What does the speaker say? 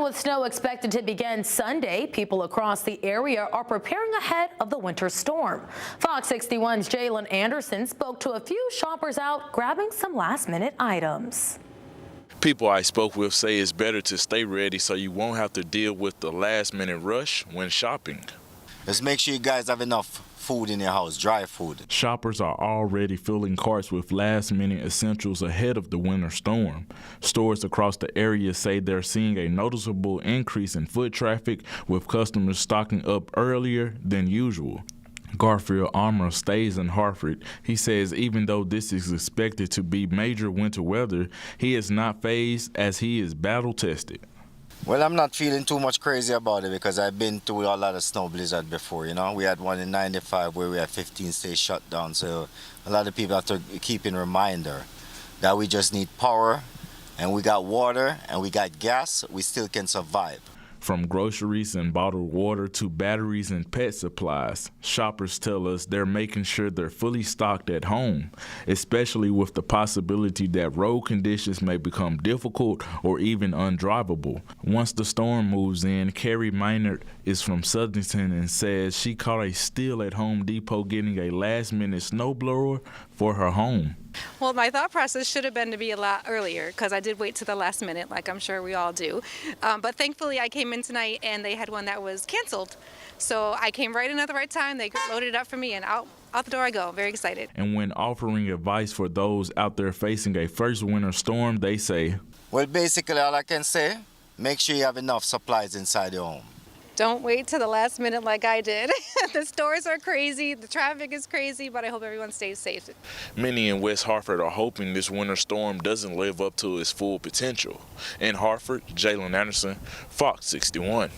With snow expected to begin Sunday, people across the area are preparing ahead of the winter storm. Fox 61's Jalen Anderson spoke to a few shoppers out grabbing some last-minute items. People I spoke with say it's better to stay ready so you won't have to deal with the last-minute rush when shopping. Just make sure you guys have enough food in your house, dry food. Shoppers are already filling carts with last-minute essentials ahead of the winter storm. Stores across the area say they're seeing a noticeable increase in foot traffic, with customers stocking up earlier than usual. Garfield Armour stays in Hartford. He says even though this is expected to be major winter weather, he is not fazed as he is battle-tested. Well, I'm not feeling too much crazy about it because I've been through a lot of snow blizzard before, you know. We had one in '95 where we had 15 states shut down, so a lot of people have to keep in reminder that we just need power, and we got water, and we got gas, we still can survive. From groceries and bottled water to batteries and pet supplies, shoppers tell us they're making sure they're fully stocked at home, especially with the possibility that road conditions may become difficult or even undrivable. Once the storm moves in, Carrie Maynard is from Southington and says she caught a steal at Home Depot getting a last-minute snowblower for her home. Well, my thought process should have been to be a lot earlier because I did wait to the last minute, like I'm sure we all do. But thankfully, I came in tonight and they had one that was canceled. So I came right in at the right time. They loaded it up for me and out the door I go. Very excited. And when offering advice for those out there facing a first winter storm, they say, well, basically all I can say, make sure you have enough supplies inside your home. Don't wait to the last minute like I did. The stores are crazy, the traffic is crazy, but I hope everyone stays safe. Many in West Hartford are hoping this winter storm doesn't live up to its full potential. In Hartford, Jalen Anderson, Fox 61.